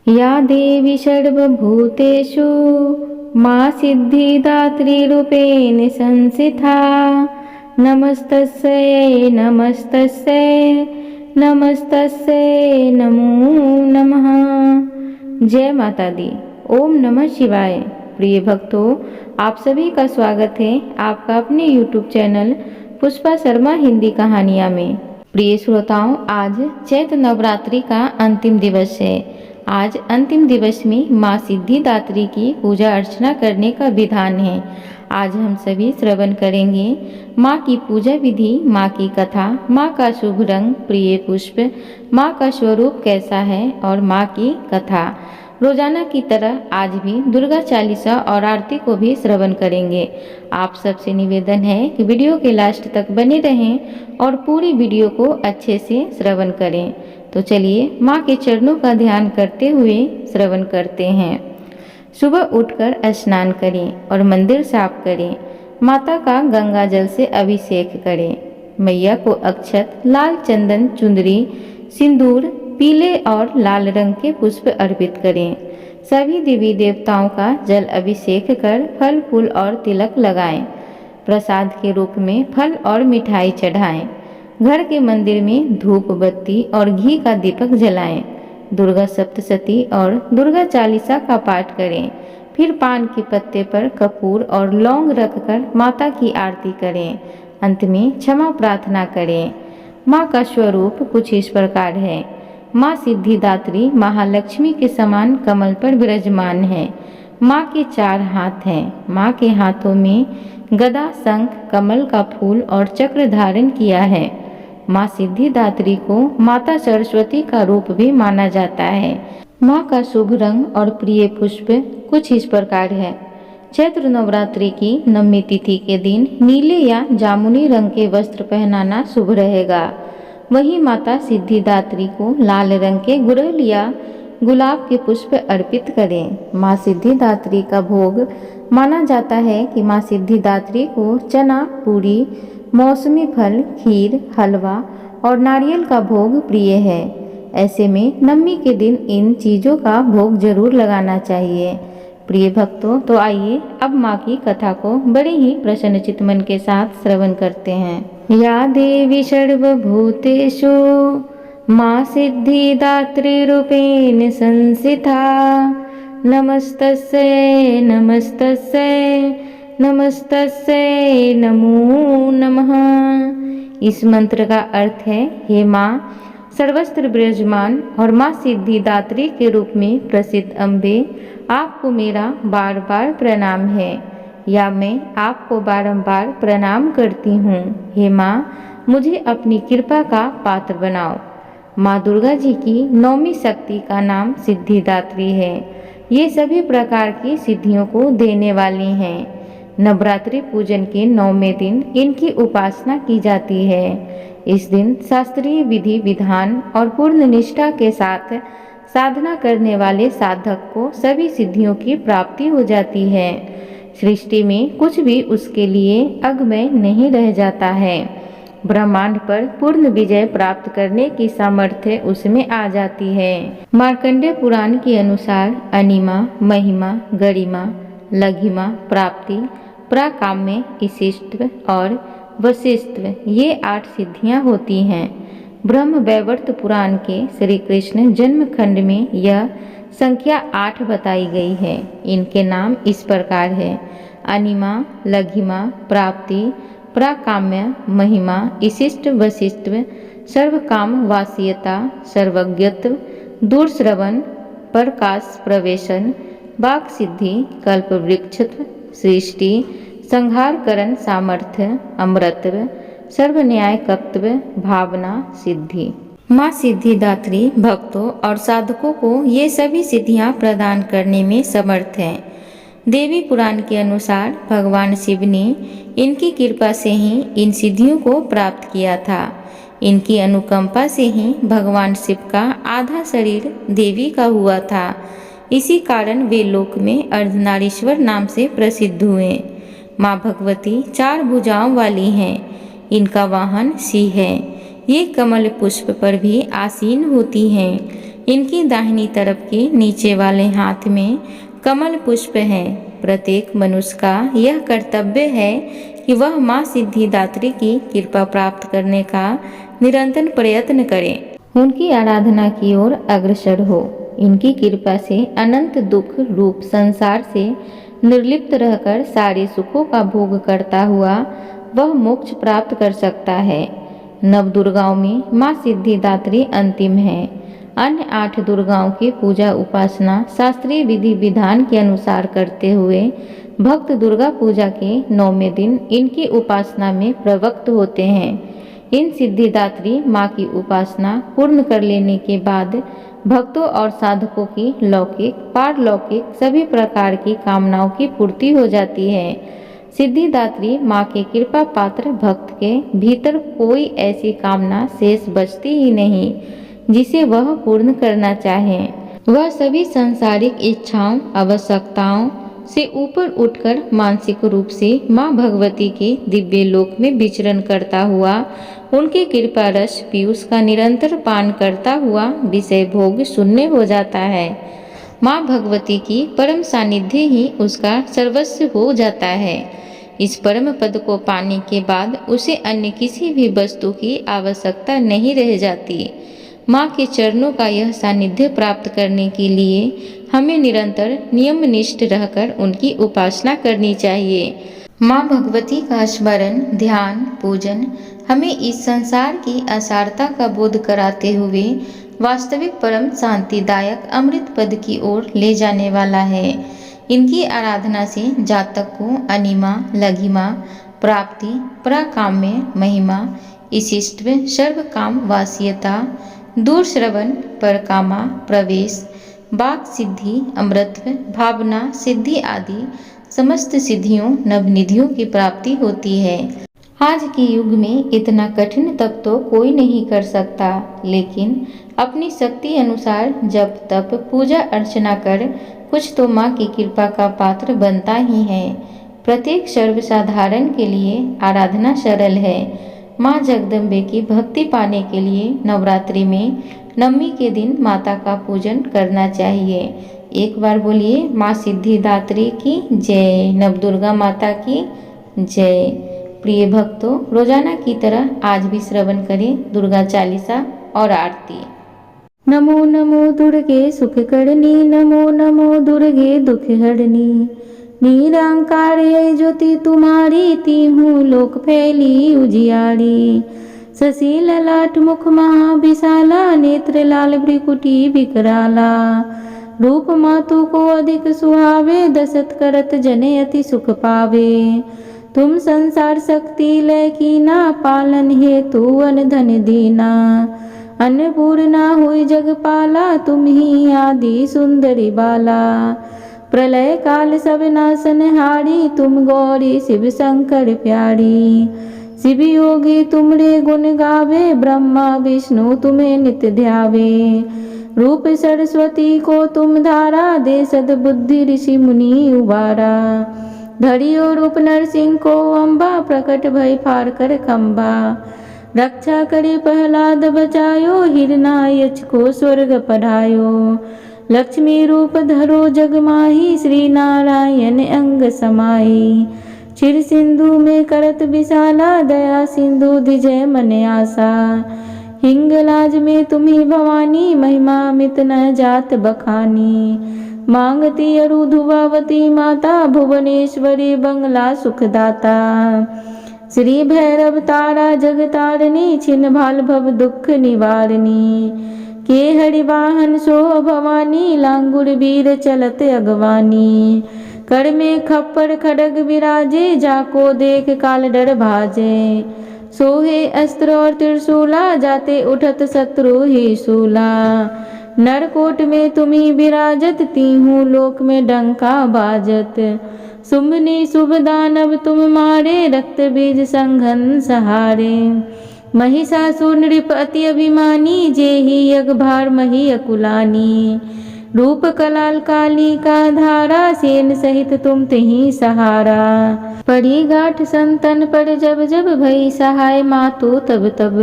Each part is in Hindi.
या देवी सर्वभूतेषु मा सिद्धिदात्रीरूपेण संस्थिता। नमस्तस्यै नमस्तस्यै नमस्तस्यै नमो नमः। जय माता दी। ओम नमः शिवाय। प्रिय भक्तों, आप सभी का स्वागत है आपका अपने YouTube चैनल पुष्पा शर्मा हिंदी कहानियाँ में। प्रिय श्रोताओं, आज चैत्र नवरात्रि का अंतिम दिवस है। आज अंतिम दिवस में माँ सिद्धिदात्री की पूजा अर्चना करने का विधान है। आज हम सभी श्रवण करेंगे माँ की पूजा विधि, माँ की कथा, माँ का शुभ रंग प्रिय पुष्प, माँ का स्वरूप कैसा है और माँ की कथा। रोजाना की तरह आज भी दुर्गा चालीसा और आरती को भी श्रवण करेंगे। आप सबसे निवेदन है कि वीडियो के लास्ट तक बने रहें और पूरी वीडियो को अच्छे से श्रवण करें। तो चलिए माँ के चरणों का ध्यान करते हुए श्रवण करते हैं। सुबह उठकर स्नान करें और मंदिर साफ करें। माता का गंगा जल से अभिषेक करें। मैया को अक्षत, लाल चंदन, चुंदरी, सिंदूर, पीले और लाल रंग के पुष्प अर्पित करें। सभी देवी देवताओं का जल अभिषेक कर फल फूल और तिलक लगाएं। प्रसाद के रूप में फल और मिठाई चढ़ाएं। घर के मंदिर में धूप बत्ती और घी का दीपक जलाएं। दुर्गा सप्तशती और दुर्गा चालीसा का पाठ करें। फिर पान के पत्ते पर कपूर और लौंग रखकर माता की आरती करें। अंत में क्षमा प्रार्थना करें। माँ का स्वरूप कुछ इस प्रकार है। माँ सिद्धिदात्री महालक्ष्मी के समान कमल पर विराजमान है। माँ के 4 हाथ हैं। माँ के हाथों में गदा, शंख, कमल का फूल और चक्र धारण किया है। माँ सिद्धिदात्री को माता सरस्वती का रूप भी माना जाता है। माँ का शुभ रंग और प्रिय पुष्प कुछ इस प्रकार है। चैत्र नवरात्रि की नवमी तिथि के दिन नीले या जामुनी रंग के वस्त्र पहनाना शुभ रहेगा। वहीं माता सिद्धिदात्री को लाल रंग के गुड़हल या गुलाब के पुष्प अर्पित करें। माँ सिद्धिदात्री का भोग माना जाता है कि माँ सिद्धिदात्री को चना, पूरी, मौसमी फल, खीर, हलवा और नारियल का भोग प्रिय है। ऐसे में नवमी के दिन इन चीज़ों का भोग जरूर लगाना चाहिए। प्रिय भक्तों, तो आइए अब माँ की कथा को बड़े ही प्रसन्नचित्त मन के साथ श्रवण करते हैं। या देवी सर्वभूतेषु माँ सिद्धिदात्री रूपेण संस्थिता। नमस्तस्यै नमस्तस्यै नमस्तस्यै नमो नमः। इस मंत्र का अर्थ है, हे माँ सर्वस्त्र विराजमान और माँ सिद्धिदात्री के रूप में प्रसिद्ध अम्बे, आपको मेरा बार बार प्रणाम है, या मैं आपको बारंबार प्रणाम करती हूँ। हे माँ, मुझे अपनी कृपा का पात्र बनाओ। माँ दुर्गा जी की नौमी शक्ति का नाम सिद्धिदात्री है। ये सभी प्रकार की सिद्धियों को देने वाली हैं। नवरात्रि पूजन के 9वें दिन इनकी उपासना की जाती है। इस दिन शास्त्रीय विधि विधान और पूर्ण निष्ठा के साथ साधना करने वाले साधक को सभी सिद्धियों की प्राप्ति हो जाती है। सृष्टि में कुछ भी उसके लिए अगम्य नहीं रह जाता है। ब्रह्मांड पर पूर्ण विजय प्राप्त करने की सामर्थ्य उसमें आ जाती है। मार्कंडेय पुराण के अनुसार अनिमा, महिमा, गरिमा, लघिमा, प्राप्ति, प्राकाम्य, इशिष्ट और वशिष्ठ, ये 8 सिद्धियां होती हैं। ब्रह्म वैवर्त पुराण के श्री कृष्ण जन्म खंड में यह संख्या 8 बताई गई है। इनके नाम इस प्रकार है: अनिमा, लघिमा, प्राप्ति, प्राकाम्य, महिमा, इशिष्ट, वशिष्ठ, सर्वकाम वासियता, सर्वज्ञत्व, दूरश्रवण, प्रकाश प्रवेशन, वाक् सिद्धि, कल्प वृक्षत्व, सृष्टि, संहारकरण सामर्थ्य, अमृतत्व, सर्वन्यायकत्व, भावना, सिद्धि। माँ सिद्धिदात्री भक्तों और साधकों को ये सभी सिद्धियाँ प्रदान करने में समर्थ हैं। देवी पुराण के अनुसार भगवान शिव ने इनकी कृपा से ही इन सिद्धियों को प्राप्त किया था। इनकी अनुकंपा से ही भगवान शिव का आधा शरीर देवी का हुआ था। इसी कारण वे लोक में अर्धनारीश्वर नाम से प्रसिद्ध हुए। माँ भगवती 4 भुजाओं वाली हैं। इनका वाहन सिंह है। ये कमल पुष्प पर भी आसीन होती हैं। इनकी दाहिनी तरफ के नीचे वाले हाथ में कमल पुष्प है। प्रत्येक मनुष्य का यह कर्तव्य है कि वह माँ सिद्धिदात्री की कृपा प्राप्त करने का निरंतर प्रयत्न करे, उनकी आराधना की ओर अग्रसर हो। इनकी कृपा से अनंत दुख रूप संसार से निर्लिप्त रहकर सारे सुखों का भोग करता हुआ वह मोक्ष प्राप्त कर सकता है। नव दुर्गाओं में माँ सिद्धिदात्री अंतिम है। अन्य 8 दुर्गाओं की पूजा उपासना शास्त्रीय विधि विधान के अनुसार करते हुए भक्त दुर्गा पूजा के 9वें दिन इनकी उपासना में प्रवृत्त होते हैं। इन सिद्धिदात्री माँ की उपासना पूर्ण कर लेने के बाद भक्तों और साधकों की लौकिक पारलौकिक सभी प्रकार की कामनाओं की पूर्ति हो जाती है। सिद्धिदात्री माँ के कृपा पात्र भक्त के भीतर कोई ऐसी कामना शेष बचती ही नहीं जिसे वह पूर्ण करना चाहे। वह सभी सांसारिक इच्छाओं आवश्यकताओं से ऊपर उठकर मानसिक रूप से माँ भगवती के दिव्य लोक में विचरण करता हुआ उनके कृपा रस पीयूष का निरंतर पान करता हुआ विषय भोग शून्य हो जाता है। माँ भगवती की परम सानिध्य ही उसका सर्वस्व हो जाता है। इस परम पद को पाने के बाद उसे अन्य किसी भी वस्तु की आवश्यकता नहीं रह जाती। माँ के चरणों का यह सानिध्य प्राप्त करने के लिए हमें निरंतर नियमनिष्ठ रहकर उनकी उपासना करनी चाहिए। माँ भगवती का स्मरण ध्यान पूजन हमें इस संसार की असारता का बोध कराते हुए वास्तविक परम शांतिदायक अमृत पद की ओर ले जाने वाला है। इनकी आराधना से जातक को अनिमा लघिमा प्राप्ति पराकाम्य महिमा इशिष्ट सर्व काम वासियता दूर श्रवण परकामा प्रवेश वाक सिद्धि अमृतत्व भावना सिद्धि आदि समस्त सिद्धियों नवनिधियों की प्राप्ति होती है। आज के युग में इतना कठिन तप तो कोई नहीं कर सकता, लेकिन अपनी शक्ति अनुसार जप तप पूजा अर्चना कर कुछ तो माँ की कृपा का पात्र बनता ही है। प्रत्येक सर्वसाधारण के लिए आराधना सरल है। माँ जगदम्बे की भक्ति पाने के लिए नवरात्रि में नवमी के दिन माता का पूजन करना चाहिए। एक बार बोलिए माँ सिद्धिदात्री की जय, नवदुर्गा माता की जय। प्रिय भक्तों, रोजाना की तरह आज भी श्रवण करें दुर्गा चालीसा और आरती। नमो नमो दुर्गे सुख करनी, नमो नमो दुर्गे दुख हरनी, निरंकार है ज्योति तुम्हारी, तीहूं लोक फैली उजियारी। शशि ललाट मुख महाविशाला, नेत्र लाल भ्रिकुटी विकराला। रूप मातु को अधिक सुहावे, दशत करत जने अति सुख पावे। तुम संसार शक्ति लय कीना, पालन हेतु अन धन दीना। अन्नपूर्णा हुई जगपाला, तुम ही आदि सुंदरी बाला। प्रलय काल सब नाशन हारी, तुम गौरी शिव शंकर प्यारी। शिव योगी तुमरे गुण गावे, ब्रह्मा विष्णु तुम्हें नित्य ध्यावे। रूप सरस्वती को तुम धारा, दे सद्बुद्धि ऋषि मुनि उबारा। धरियो रूप नरसिंह को अम्बा, प्रकट भय फार कर खम्बा। रक्षा करे प्रहलाद बचायो, हिरणायच को स्वर्ग पढ़ायो। लक्ष्मी रूप धरो जग माही, श्री नारायण अंग समाई। क्षीर सिंधु में करत विशाला, दया सिंधु दिजय मन आशा। हिंगलाज में तुम्ही भवानी, महिमा मित न जात बखानी। मांगती अरु धुवावती माता, भुवनेश्वरी बंगला सुखदाता। श्री भैरव तारा जगतारिणी, छिन्न भाल भव दुख निवारणी। के हरिवाहन सो भवानी, लांगुर वीर चलत अगवानी। कर में खप्पर खड़ग विराजे, जाको देख काल डर भाजे। सोहे अस्त्र और त्रिशूला, जाते उठत शत्रु ही शूला। नरकोट में तुम्ही विराजत, तीहूं लोक में डंका बाजत। सुमनी शुभ दानव तुम मारे, रक्त बीज संघन सहारे। महिषासुर नृप अति अभिमानी, जेहि यज्ञ भार मही अकुलानी। रूप कलाल काली का धारा, सेन सहित तुम तेहि सहारा। पड़ी गाठ संतन पर जब जब, भई सहाय मातु तब तब।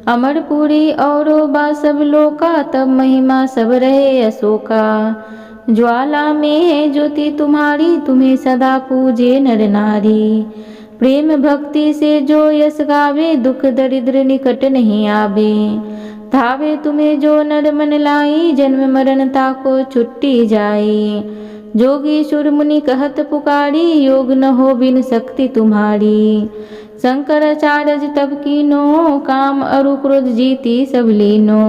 अमरपुरी औरो बा सब लोका, तब महिमा सब रहे अशोका। ज्वाला में है ज्योति तुम्हारी, तुम्हें सदा पूजे नर नारी। प्रेम भक्ति से जो यश गावे, दुख दरिद्र निकट नहीं आवे। धावे तुम्हें जो नर मन लाई, जन्म मरण ताको छुट्टी जाई। जोगी सुर मुनि कहत पुकारी, योग न हो बिन शक्ति तुम्हारी। शंकराचार्य तब कीनो, काम अरु क्रोध जीती सब लीनो।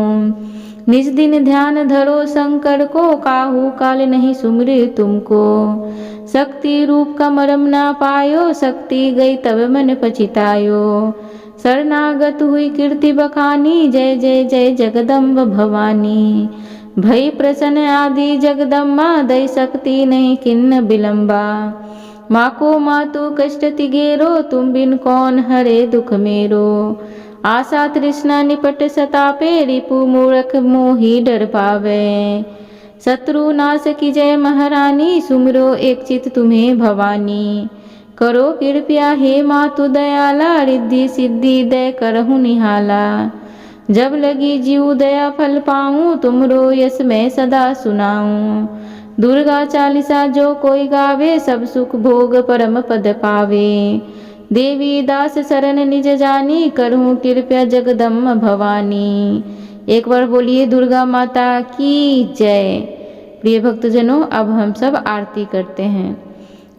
निज दिन ध्यान धरो शंकर को, काहू काल नहीं सुमरे तुमको। शक्ति रूप का मरम ना पायो, शक्ति गई तब मन पछितायो। शरणागत हुई कीर्ति बखानी, जय जय जय जगदम्ब भवानी। भई प्रसन्न आदि जगदम्बा, दई शक्ति नहीं किन्न विलंबा। माँ को मातु कष्ट तिगेरो, तुम बिन कौन हरे दुख मेरो। आशा तृष्णा निपट सतापे, रिपु मूर्ख मोहि डर पावे। शत्रु नाश की जय महारानी, सुमरो एक चित तुम्हें भवानी। करो कृपया हे मातु दयाला, रिद्धि सिद्धि दय करहु निहाला। जब लगी जीव दया फल पाऊं, तुमरो यश मैं सदा सुनाऊं। दुर्गा चालीसा जो कोई गावे, सब सुख भोग परम पद पावे। देवी दास शरण निज जानी, करहूँ कृपया जगदम्ब भवानी। एक बार बोलिए दुर्गा माता की जय। प्रिय भक्तजनों, अब हम सब आरती करते हैं।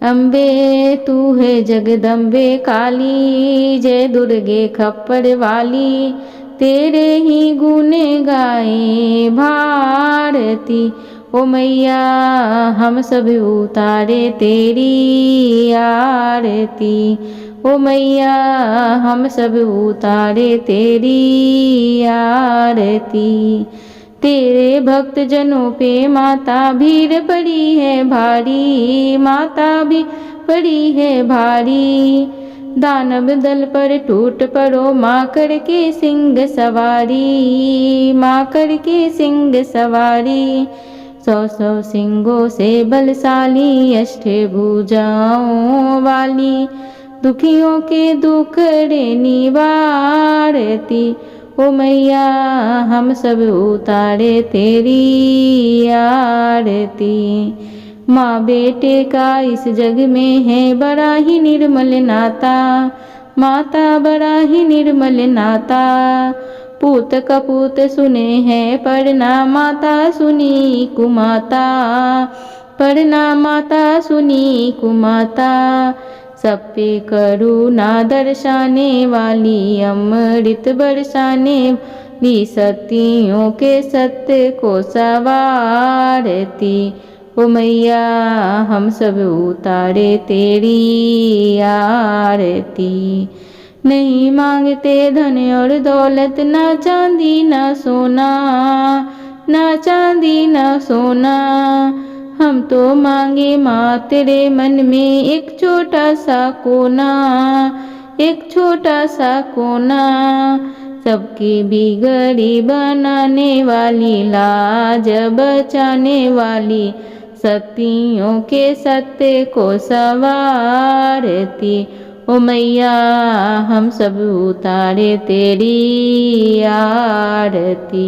अम्बे तू है जगदम्बे काली, जय दुर्गे खप्पर वाली। तेरे ही गुण गाए भारती, ओ मैया हम सब उतारे तेरी आरती। ओ मैया हम सब उतारे तेरी आरती। तेरे भक्त जनों पे माता भीड़ पड़ी है भारी, माता भी पड़ी है भारी। दानव दल पर टूट पड़ो, माँ करके सिंह सवारी, माँ करके सिंह सवारी। 100 सिंगों से बलशाली, अष्टे भुजाओं वाली। दुखियों के दुखड़े निवारती, ओ मैया हम सब उतारे तेरी आरती। माँ बेटे का इस जग में है बड़ा ही निर्मल नाता, माता बड़ा ही निर्मल नाता। पूत कपूत सुने हैं पढ़ना, माता सुनी कुमाता, पढ़ना माता सुनी कुमाता। सब पे करुणा दर्शाने वाली, अमृत बरसाने वाली। सतियों के सत्य को सवारती, ओ मैया हम सब उतारे तेरी आरती। नहीं मांगते धन और दौलत, ना चांदी ना सोना, ना चांदी ना सोना। हम तो मांगे माँ तेरे मन में एक छोटा सा कोना, एक छोटा सा कोना। सबकी बिगड़ी बनाने वाली, लाज बचाने वाली। सतियों के सत्य को सवारती, ओ मैया हम सब उतारे तेरी आरती।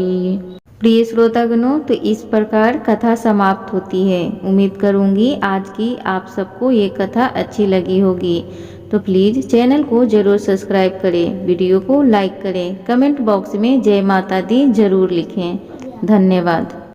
प्रिय श्रोतागणों, तो इस प्रकार कथा समाप्त होती है। उम्मीद करूंगी आज की आप सबको ये कथा अच्छी लगी होगी। तो प्लीज़ चैनल को ज़रूर सब्सक्राइब करें, वीडियो को लाइक करें, कमेंट बॉक्स में जय माता दी जरूर लिखें। धन्यवाद।